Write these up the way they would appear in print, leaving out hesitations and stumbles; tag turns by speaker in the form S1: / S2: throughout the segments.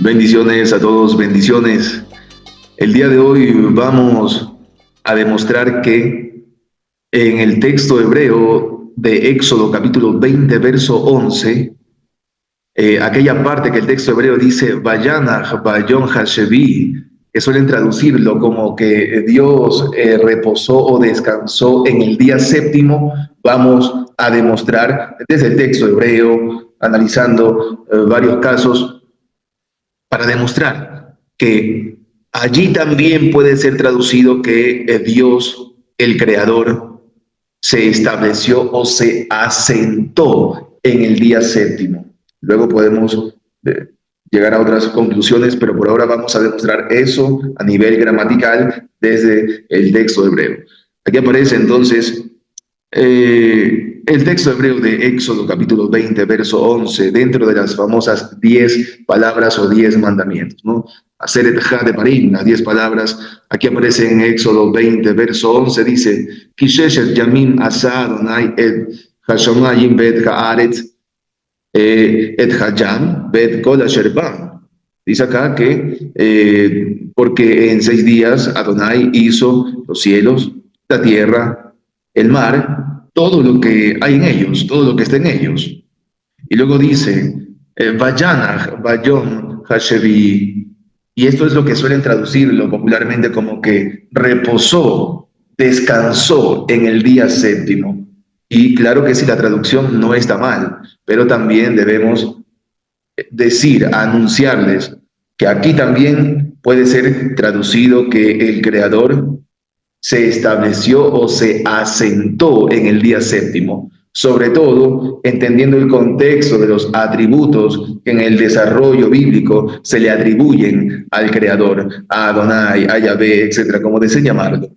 S1: Bendiciones a todos, bendiciones. El día de hoy vamos a demostrar que en el texto hebreo de Éxodo capítulo 20, verso 11, aquella parte que el texto hebreo dice Vayanach Vayon Hashevi, que suelen traducirlo como que Dios reposó o descansó en el día séptimo, vamos a demostrar desde el texto hebreo, analizando varios casos, para demostrar que allí también puede ser traducido que Dios, el Creador, se estableció o se asentó en el día séptimo. Luego podemos llegar a otras conclusiones, pero por ahora vamos a demostrar eso a nivel gramatical desde el texto hebreo. Aquí aparece entonces el texto hebreo de Éxodo capítulo 20, verso 11, dentro de las famosas 10 palabras o 10 mandamientos, ¿no? Hacer et ha de parim, las 10 palabras. Aquí aparece en Éxodo 20, verso 11, dice, Kisheshet yamim asa Adonai et hashamayim bet haaretz et hayam bet kol asher ba. Dice acá que porque en 6 días Adonai hizo los cielos, la tierra, el mar, todo lo que hay en ellos, todo lo que está en ellos. Y luego dice, Vayanach, Vayon, Hashevi. Y esto es lo que suelen traducirlo popularmente como que reposó, descansó en el día séptimo. Y claro que sí, la traducción no está mal, pero también debemos decir, anunciarles que aquí también puede ser traducido que el Creador se estableció o se asentó en el día séptimo, sobre todo entendiendo el contexto de los atributos que en el desarrollo bíblico se le atribuyen al Creador, a Adonai, a Yahvé, etcétera, como deseen llamarlo.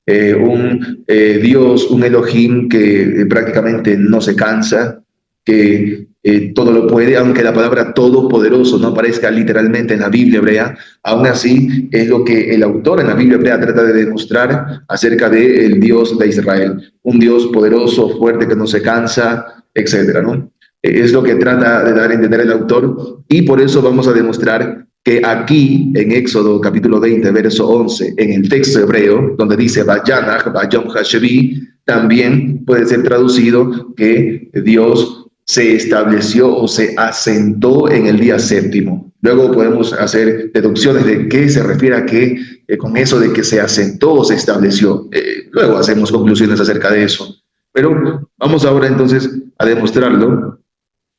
S1: Un Dios, un Elohim que prácticamente no se cansa, que todo lo puede, aunque la palabra todopoderoso no aparezca literalmente en la Biblia hebrea, aún así es lo que el autor en la Biblia hebrea trata de demostrar acerca del Dios de Israel, un Dios poderoso, fuerte, que no se cansa, etcétera, ¿no? Es lo que trata de dar a entender el autor, y por eso vamos a demostrar que aquí en Éxodo capítulo 20, verso 11, en el texto hebreo, donde dice Vayanach, Vayon Hashevi, también puede ser traducido que Dios se estableció o se asentó en el día séptimo. Luego podemos hacer deducciones de qué se refiere a qué con eso de que se asentó o se estableció. Luego hacemos conclusiones acerca de eso. Pero vamos ahora entonces a demostrarlo.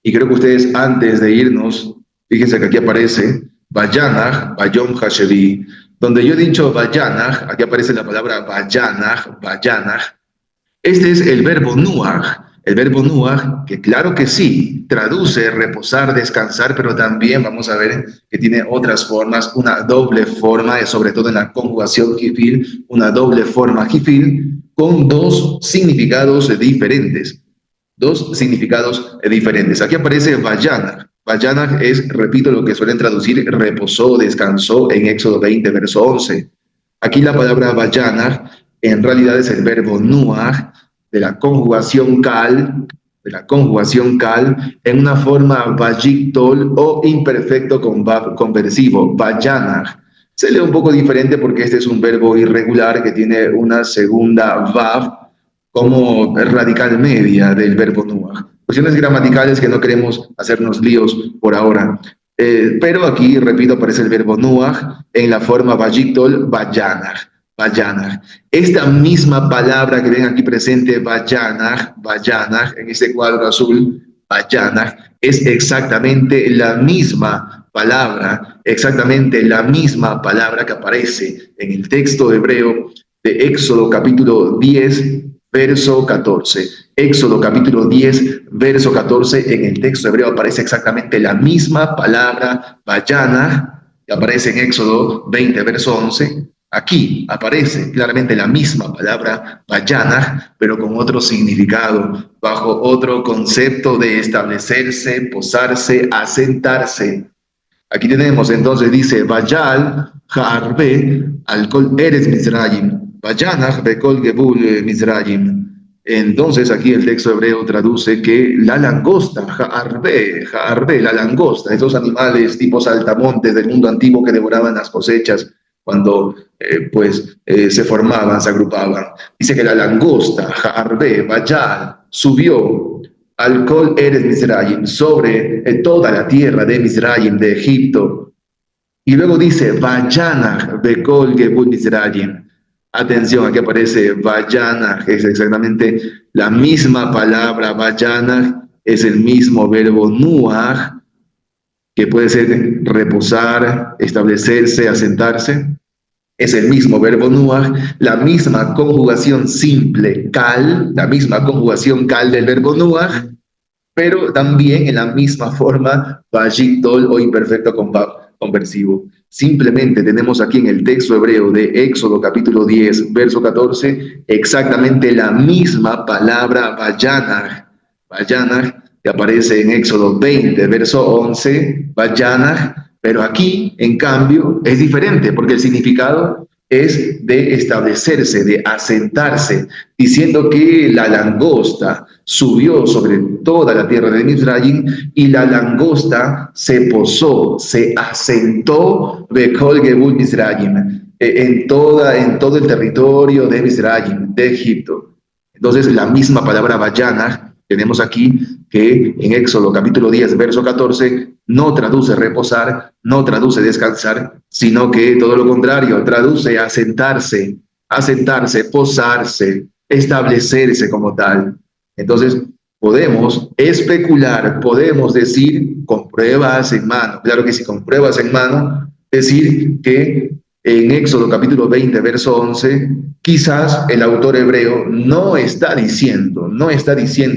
S1: Y creo que ustedes, antes de irnos, fíjense que aquí aparece Vayanach, Vayon Hashevi. Donde yo he dicho Vayanach, aquí aparece la palabra Vayanach, Vayanach. Este es el verbo nuach. El verbo nuach, que claro que sí, traduce reposar, descansar, pero también vamos a ver que tiene otras formas, una doble forma, sobre todo en la conjugación hifil, una doble forma hifil, con dos significados diferentes. Dos significados diferentes. Aquí aparece Vayanach. Vayanach es, repito, lo que suelen traducir reposó, descansó en Éxodo 20, verso 11. Aquí la palabra Vayanach en realidad es el verbo nuach, de la conjugación kal, en una forma vayiktol o imperfecto con vav conversivo, vayanach. Se lee un poco diferente porque este es un verbo irregular que tiene una segunda vav como radical media del verbo nuach. Cuestiones gramaticales que no queremos hacernos líos por ahora. Pero aquí, repito, aparece el verbo nuach en la forma vayiktol, vayanach. Vayanach. Esta misma palabra que ven aquí presente, Vayanach, Vayanach, en este cuadro azul, Vayanach, es exactamente la misma palabra que aparece en el texto hebreo de Éxodo capítulo 10, verso 14. Éxodo capítulo 10, verso 14, en el texto hebreo aparece exactamente la misma palabra, Vayanach, que aparece en Éxodo 20, verso 11. Aquí aparece claramente la misma palabra Vayanach, pero con otro significado, bajo otro concepto de establecerse, posarse, asentarse. Aquí tenemos entonces, dice, Vayal ha'arbe al kol eres Mizrayim, Vayanach bekol gebul Mizrayim. Entonces aquí el texto hebreo traduce que la langosta, ja'arbe, la langosta, esos animales tipo saltamontes del mundo antiguo que devoraban las cosechas cuando se formaban, se agrupaban. Dice que la langosta, ja'arbe, bayal, subió al Kol Eretz Mizraim, sobre toda la tierra de Mizraim, de Egipto. Y luego dice, Vayanach Bekol Gebul Mizraim. Atención, aquí aparece Vayanach, es exactamente la misma palabra. Vayanach es el mismo verbo Nuach, que puede ser reposar, establecerse, asentarse. Es el mismo verbo Nuach, la misma conjugación simple, kal, la misma conjugación kal del verbo Nuach, pero también en la misma forma, Vajitol o imperfecto conversivo. Simplemente tenemos aquí en el texto hebreo de Éxodo capítulo 10, verso 14, exactamente la misma palabra Vayanach, Vayanach, que aparece en Éxodo 20, verso 11, Vayanach, pero aquí, en cambio, es diferente, porque el significado es de establecerse, de asentarse, diciendo que la langosta subió sobre toda la tierra de Mizraim y la langosta se posó, se asentó Bekol Gebul Mizraim, en todo el territorio de Mizraim, de Egipto. Entonces, la misma palabra Vayana tenemos aquí que en Éxodo capítulo 10, verso 14, no traduce reposar, no traduce descansar, sino que todo lo contrario, traduce asentarse, asentarse, posarse, establecerse como tal. Entonces, podemos especular, podemos decir con pruebas en mano, claro que sí, con pruebas en mano, decir que en Éxodo capítulo 20, verso 11, quizás el autor hebreo no está diciendo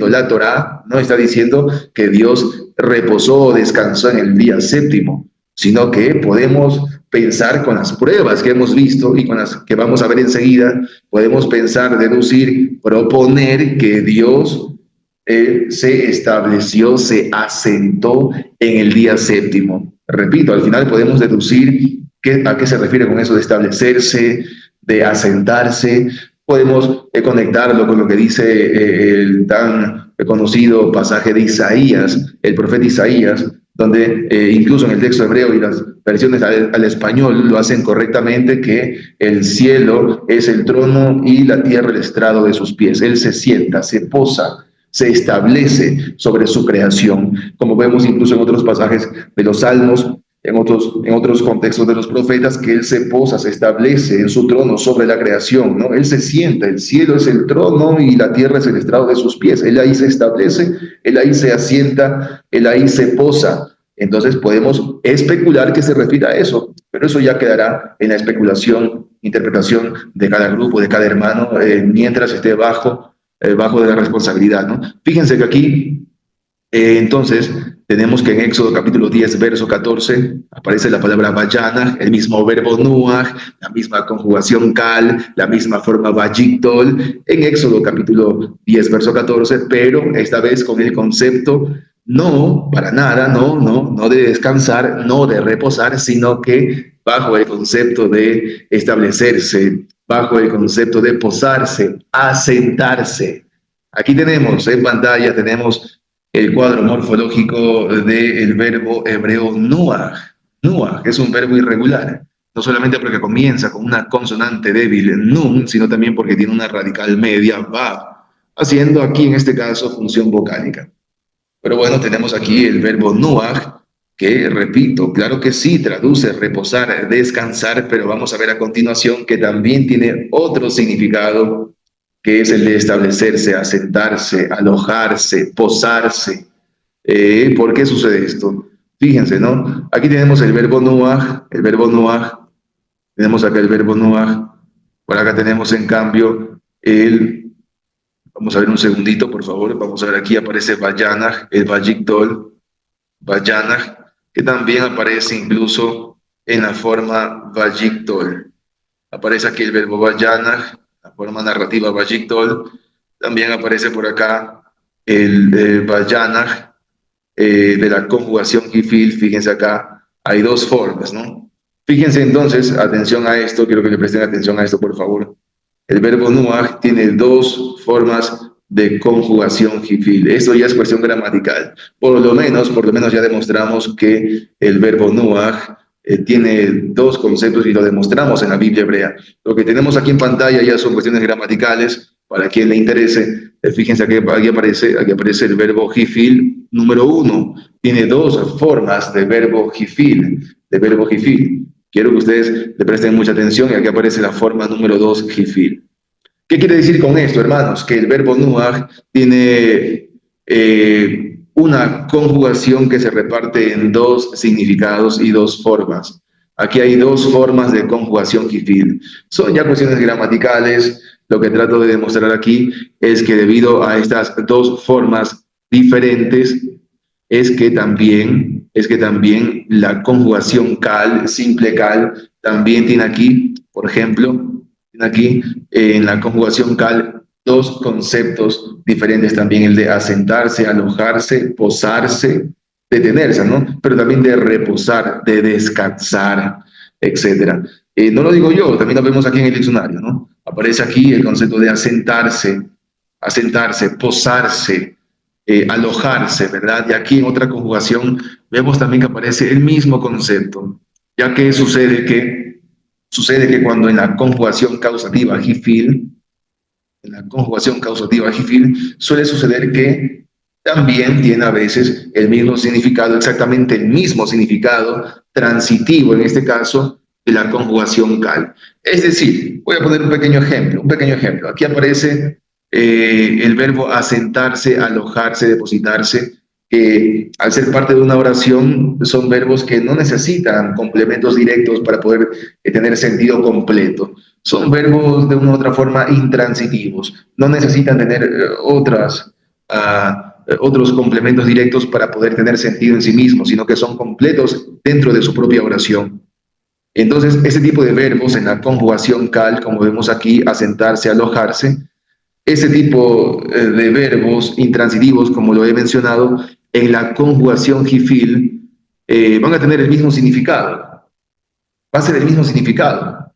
S1: la Torá, no está diciendo que Dios reposó o descansó en el día séptimo, sino que podemos pensar con las pruebas que hemos visto y con las que vamos a ver enseguida, podemos pensar, deducir, proponer que Dios se estableció, se asentó en el día séptimo. Repito, al final podemos deducir a qué se refiere con eso de establecerse, de asentarse. Podemos conectarlo con lo que dice el tan conocido pasaje de Isaías, el profeta Isaías, donde incluso en el texto hebreo y las versiones al español lo hacen correctamente, que el cielo es el trono y la tierra el estrado de sus pies. Él se sienta, se posa, se establece sobre su creación, como vemos incluso en otros pasajes de los Salmos, en otros contextos de los profetas, que Él se posa, se establece en su trono sobre la creación, ¿no? Él se sienta, el cielo es el trono y la tierra es el estrado de sus pies. Él ahí se establece, Él ahí se asienta, Él ahí se posa. Entonces podemos especular que se refiere a eso, pero eso ya quedará en la especulación, interpretación de cada grupo, de cada hermano, mientras esté bajo de la responsabilidad, ¿no? Fíjense que aquí, entonces, tenemos que en Éxodo capítulo 10, verso 14, aparece la palabra Vayana, el mismo verbo Nuach, la misma conjugación Kal, la misma forma Vayitol, en Éxodo capítulo 10, verso 14, pero esta vez con el concepto no, para nada, no de descansar, no de reposar, sino que bajo el concepto de establecerse, bajo el concepto de posarse, asentarse. Aquí tenemos en pantalla, tenemos el cuadro morfológico del verbo hebreo nuach. Nuach es un verbo irregular, no solamente porque comienza con una consonante débil, nun, sino también porque tiene una radical media, vav, haciendo aquí en este caso función vocálica. Pero bueno, tenemos aquí el verbo nuach, que repito, claro que sí, traduce reposar, descansar, pero vamos a ver a continuación que también tiene otro significado, que es el de establecerse, asentarse, alojarse, posarse. ¿Por qué sucede esto? Fíjense, ¿no? Aquí tenemos el verbo nuach, tenemos acá el verbo nuach, por acá tenemos en cambio vamos a ver un segundito, por favor, vamos a ver, aquí aparece Vayanach, el Vayigdol, Vayanach, que también aparece incluso en la forma Vayigdol. Aparece aquí el verbo Vayanach, la forma narrativa Vayigdol. También aparece por acá el Vayanach de la conjugación Gifil. Fíjense acá, hay dos formas, ¿no? Fíjense entonces, atención a esto, quiero que le presten atención a esto, por favor. El verbo nuach tiene dos formas de conjugación jifil. Esto ya es cuestión gramatical. Por lo menos ya demostramos que el verbo nuach tiene dos conceptos y lo demostramos en la Biblia hebrea. Lo que tenemos aquí en pantalla ya son cuestiones gramaticales. Para quien le interese, fíjense que aquí aparece el verbo jifil número 1. Tiene dos formas de verbo jifil. Quiero que ustedes le presten mucha atención y aquí aparece la forma número 2, jifil. ¿Qué quiere decir con esto, hermanos? Que el verbo nuach tiene una conjugación que se reparte en dos significados y dos formas. Aquí hay dos formas de conjugación jifil. Son ya cuestiones gramaticales. Lo que trato de demostrar aquí es que debido a estas dos formas diferentes, es que también la conjugación cal, simple cal, también tiene aquí, por ejemplo, aquí en la conjugación cal, dos conceptos diferentes también, el de asentarse, alojarse, posarse, detenerse, ¿no? Pero también de reposar, de descansar, etc. No lo digo yo, también lo vemos aquí en el diccionario, ¿no? Aparece aquí el concepto de asentarse, posarse, alojarse, ¿verdad? Y aquí en otra conjugación vemos también que aparece el mismo concepto, ya que sucede que cuando en la conjugación causativa jifil, suele suceder que también tiene a veces el mismo significado, exactamente el mismo significado transitivo, en este caso, de la conjugación cal. Es decir, voy a poner un pequeño ejemplo. Aquí aparece el verbo asentarse, alojarse, depositarse, que al ser parte de una oración son verbos que no necesitan complementos directos para poder tener sentido completo. Son verbos de una u otra forma intransitivos, no necesitan tener otros complementos directos para poder tener sentido en sí mismos, sino que son completos dentro de su propia oración. Entonces, ese tipo de verbos en la conjugación cal, como vemos aquí, asentarse, alojarse, ese tipo de verbos intransitivos, como lo he mencionado, en la conjugación jifil van a tener el mismo significado. Va a ser el mismo significado.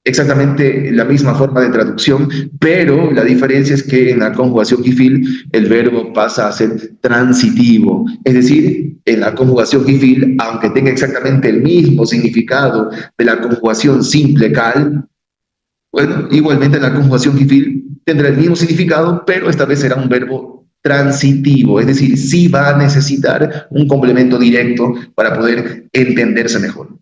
S1: Exactamente la misma forma de traducción, pero la diferencia es que en la conjugación jifil el verbo pasa a ser transitivo. Es decir, en la conjugación jifil, aunque tenga exactamente el mismo significado de la conjugación simple cal, bueno, igualmente en la conjugación jifil tendrá el mismo significado, pero esta vez será un verbo transitivo, es decir, sí va a necesitar un complemento directo para poder entenderse mejor.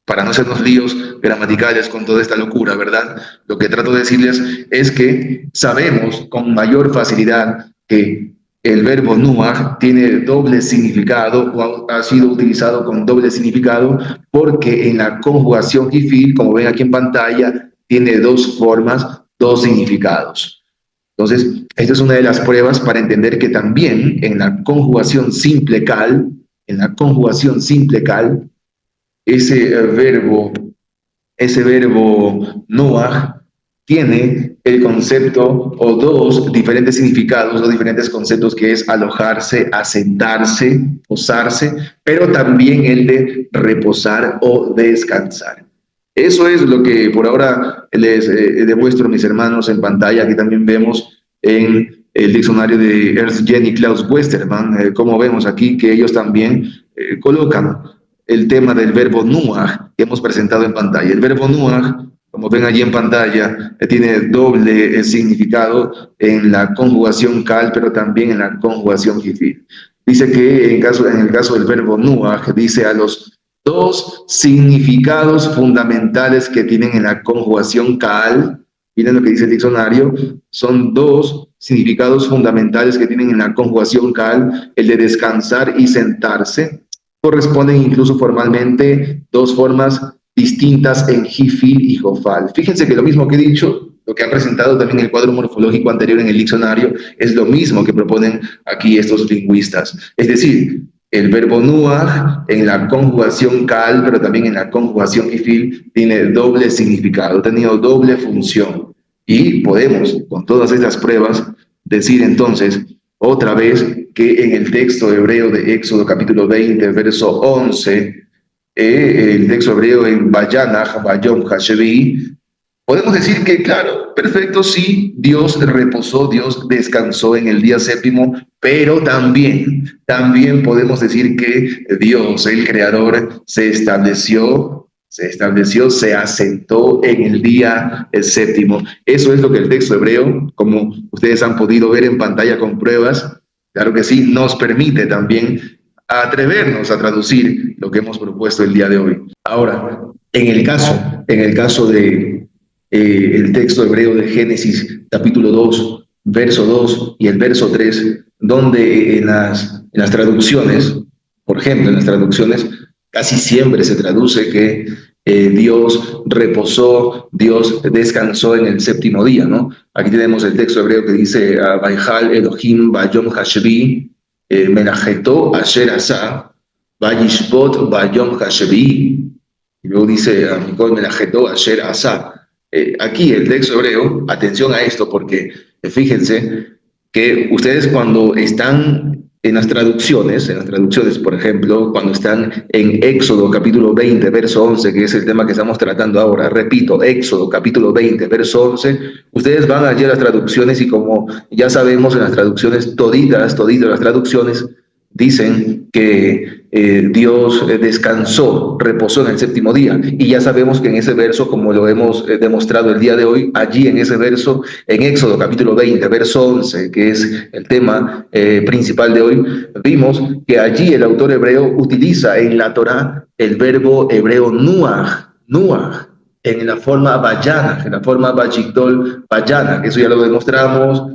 S1: Para no hacernos líos gramaticales con toda esta locura, ¿verdad? Lo que trato de decirles es que sabemos con mayor facilidad que el verbo nuach tiene doble significado o ha sido utilizado con doble significado porque en la conjugación jifil, como ven aquí en pantalla, tiene dos formas, dos significados. Entonces, esta es una de las pruebas para entender que también en la conjugación simple cal, ese verbo nuach tiene el concepto o dos diferentes significados, dos diferentes conceptos que es alojarse, asentarse, posarse, pero también el de reposar o descansar. Eso es lo que por ahora les demuestro, mis hermanos, en pantalla. Aquí también vemos en el diccionario de Ernst Jenny Klaus Westermann, como vemos aquí, que ellos también colocan el tema del verbo nuach que hemos presentado en pantalla. El verbo nuach, como ven allí en pantalla, tiene doble significado en la conjugación cal, pero también en la conjugación jifil. Dice que en el caso del verbo nuach, dice a los dos significados fundamentales que tienen en la conjugación cal, miren lo que dice el diccionario, son dos significados fundamentales que tienen en la conjugación cal, el de descansar y sentarse, corresponden incluso formalmente dos formas distintas en jifil y jofal. Fíjense que lo mismo que he dicho, lo que han presentado también en el cuadro morfológico anterior en el diccionario, es lo mismo que proponen aquí estos lingüistas. Es decir, el verbo nuach en la conjugación cal, pero también en la conjugación jifil, tiene doble significado, ha tenido doble función. Y podemos, con todas estas pruebas, decir entonces, otra vez, que en el texto hebreo de Éxodo capítulo 20, verso 11, el texto hebreo en Vayanach, Vayom Hashevi, Podemos decir que, claro, perfecto, sí, Dios reposó, Dios descansó en el día séptimo, pero también podemos decir que Dios, el Creador, se asentó en el día séptimo. Eso es lo que el texto hebreo, como ustedes han podido ver en pantalla con pruebas, claro que sí, nos permite también atrevernos a traducir lo que hemos propuesto el día de hoy. Ahora, en el caso de el texto hebreo de Génesis capítulo 2 verso 2 y el verso 3 donde en las traducciones, por ejemplo, en las traducciones casi siempre se traduce que Dios reposó, Dios descansó en el séptimo día, ¿no? Aquí tenemos el texto hebreo que dice, Vaihal Elohim Bayom Hashvi, Menajetó Asher Asa, Vayishbot Bayom Hashvi, y luego dice, Mikol Menajetó Asher Asa. Aquí el texto hebreo, atención a esto, porque fíjense que ustedes cuando están en las traducciones, por ejemplo, cuando están en Éxodo capítulo 20, verso 11, que es el tema que estamos tratando ahora, repito, Éxodo capítulo 20, verso 11, ustedes van allí a las traducciones y como ya sabemos en las traducciones, toditas las traducciones, dicen que Dios descansó, reposó en el séptimo día. Y ya sabemos que en ese verso, como lo hemos demostrado el día de hoy, allí en ese verso, en Éxodo capítulo 20, verso 11, que es el tema principal de hoy, vimos que allí el autor hebreo utiliza en la Torá el verbo hebreo nuach, en la forma vayana, en la forma vayictol vayana, que eso ya lo demostramos,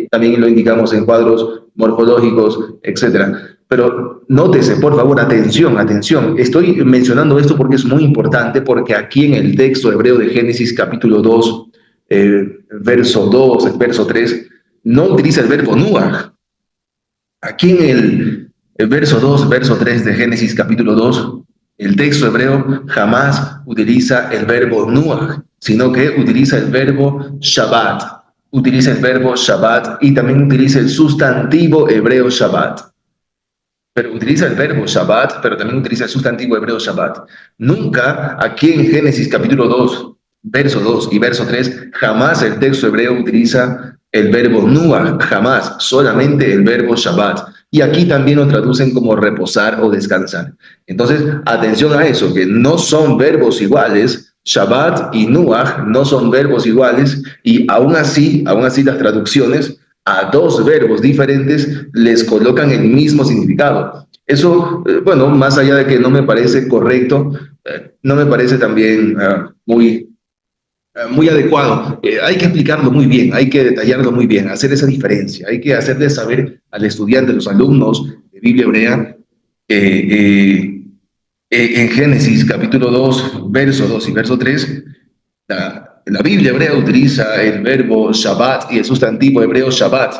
S1: también lo indicamos en cuadros morfológicos, etcétera. Pero nótese, por favor, atención. Estoy mencionando esto porque es muy importante, porque aquí en el texto hebreo de Génesis capítulo 2, verso 2, verso 3, no utiliza el verbo nuach. Aquí en el verso 2, verso 3 de Génesis capítulo 2, el texto hebreo jamás utiliza el verbo nuach, sino que utiliza el verbo Shabbat. Utiliza el verbo Shabbat y también utiliza el sustantivo hebreo Shabbat. Pero utiliza el verbo Shabbat, pero también utiliza el sustantivo hebreo Shabbat. Nunca aquí en Génesis capítulo 2, verso 2 y verso 3, jamás el texto hebreo utiliza el verbo nuach, jamás, solamente el verbo Shabbat. Y aquí también lo traducen como reposar o descansar. Entonces, atención a eso, que no son verbos iguales. Shabbat y nuach no son verbos iguales y aún así las traducciones a dos verbos diferentes les colocan el mismo significado. Eso, bueno, más allá de que no me parece correcto, no me parece también muy adecuado. Hay que explicarlo muy bien, hay que detallarlo muy bien, hacer esa diferencia. Hay que hacerle saber al estudiante, a los alumnos de Biblia hebrea, en Génesis capítulo 2, verso 2 y verso 3, la Biblia hebrea utiliza el verbo Shabbat y el sustantivo hebreo Shabbat.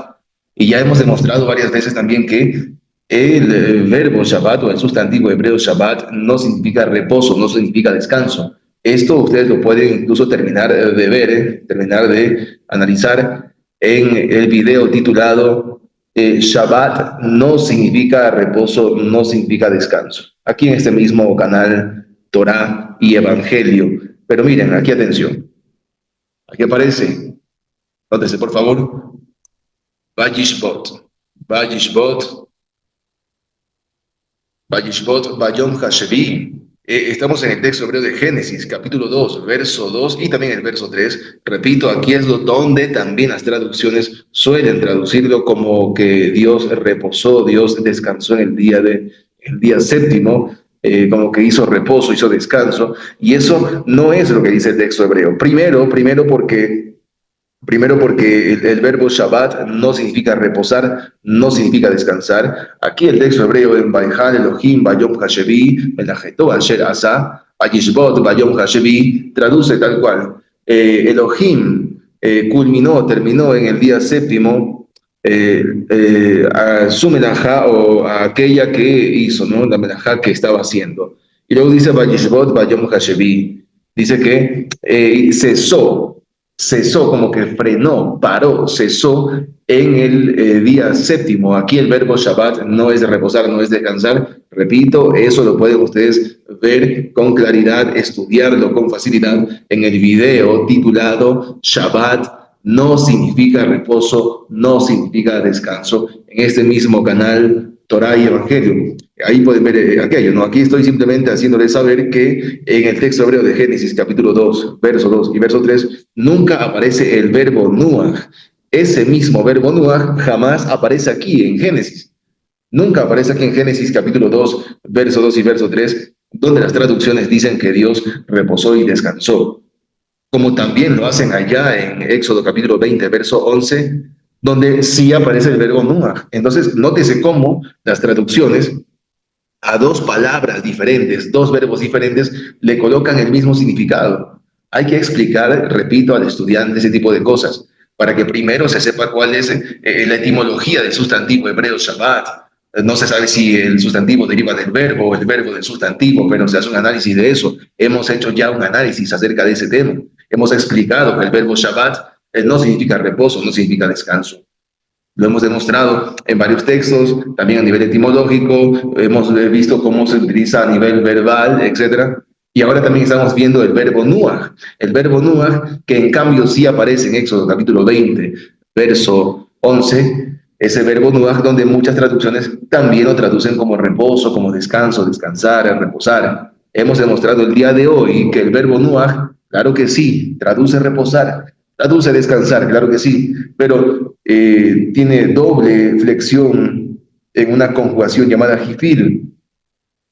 S1: Y ya hemos demostrado varias veces también que el verbo Shabbat o el sustantivo hebreo Shabbat no significa reposo, no significa descanso. Esto ustedes lo pueden incluso terminar de ver, terminar de analizar en el video titulado Shabbat no significa reposo, no significa descanso. Aquí en este mismo canal Torah y Evangelio. Pero miren, aquí atención. Aquí aparece, nótese por favor, Vayishbot, Bayom Hashevi. Estamos en el texto hebreo de Génesis, capítulo 2, verso 2 y también el verso 3. Repito, aquí es donde también las traducciones suelen traducirlo como que Dios reposó, Dios descansó en el día séptimo, como que hizo reposo, hizo descanso. Y eso no es lo que dice el texto hebreo. Primero porque el verbo Shabbat no significa reposar, no significa descansar. Aquí el texto hebreo en Vaihal Elohim Bayom Hashevi, Menajetó Asher Asa, Vayishbot Bayom Hashevi, traduce tal cual. Elohim terminó en el día séptimo a su menajá o a aquella que hizo, ¿no? La menajá que estaba haciendo. Y luego dice Vayishbot Bayom Hashevi, dice que cesó, como que frenó, paró, cesó en el día séptimo. Aquí el verbo Shabbat no es de reposar, no es descansar. Repito, eso lo pueden ustedes ver con claridad, estudiarlo con facilidad en el video titulado Shabbat no significa reposo, no significa descanso, en este mismo canal Torah y Evangelio. Ahí pueden ver aquello, ¿no? Aquí estoy simplemente haciéndoles saber que en el texto hebreo de Génesis, capítulo 2, verso 2 y verso 3, nunca aparece el verbo nuach. Ese mismo verbo nuach jamás aparece aquí en Génesis. Nunca aparece aquí en Génesis, capítulo 2, verso 2 y verso 3, donde las traducciones dicen que Dios reposó y descansó, como también lo hacen allá en Éxodo capítulo 20, verso 11, donde sí aparece el verbo nuach. Entonces, nótese cómo las traducciones a dos palabras diferentes, dos verbos diferentes, le colocan el mismo significado. Hay que explicar, repito, al estudiante ese tipo de cosas, para que primero se sepa cuál es la etimología del sustantivo hebreo Shabbat. No se sabe si el sustantivo deriva del verbo o el verbo del sustantivo, pero se hace un análisis de eso. Hemos hecho ya un análisis acerca de ese tema. Hemos explicado que el verbo Shabbat no significa reposo, no significa descanso. Lo hemos demostrado en varios textos, también a nivel etimológico, hemos visto cómo se utiliza a nivel verbal, etc. Y ahora también estamos viendo el verbo nuach. El verbo nuach, que en cambio sí aparece en Éxodo capítulo 20, verso 11, ese verbo nuach donde muchas traducciones también lo traducen como reposo, como descanso, descansar, reposar. Hemos demostrado el día de hoy que el verbo nuach, claro que sí, traduce reposar, traduce descansar, claro que sí, pero tiene doble flexión en una conjugación llamada jifil,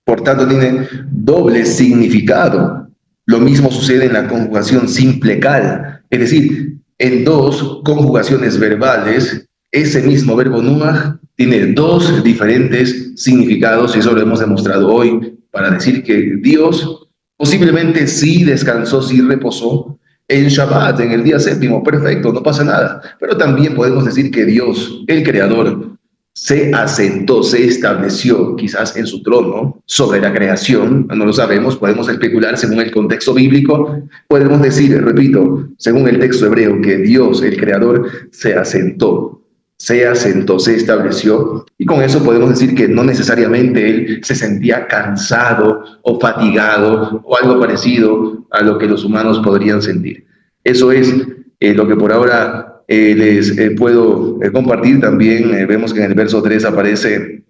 S1: por tanto tiene doble significado. Lo mismo sucede en la conjugación simple cal, es decir, en dos conjugaciones verbales, ese mismo verbo nuach tiene dos diferentes significados y eso lo hemos demostrado hoy para decir que Dios posiblemente sí descansó, sí reposó, en Shabbat, en el día séptimo, perfecto, no pasa nada. Pero también podemos decir que Dios, el Creador, se asentó, se estableció quizás en su trono sobre la creación, no lo sabemos, podemos especular según el contexto bíblico, podemos decir, repito, según el texto hebreo, que Dios, el Creador, se asentó, se estableció, y con eso podemos decir que no necesariamente él se sentía cansado o fatigado o algo parecido a lo que los humanos podrían sentir. Eso es lo que por ahora les puedo compartir. También vemos que en el verso 3 aparece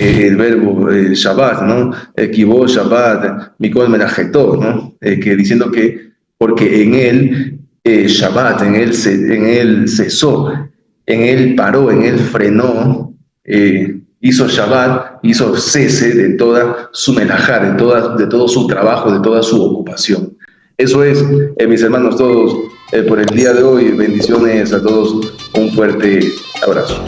S1: el verbo Shabbat, ¿no? Kibó Shabbat, Mikol Menajetó, ¿no? Que diciendo que porque en él Shabbat, en él cesó, en él paró, en él frenó, hizo Shabbat, hizo cese de toda su melajá, de todo su trabajo, de toda su ocupación. Eso es, mis hermanos todos, por el día de hoy. Bendiciones a todos, un fuerte abrazo.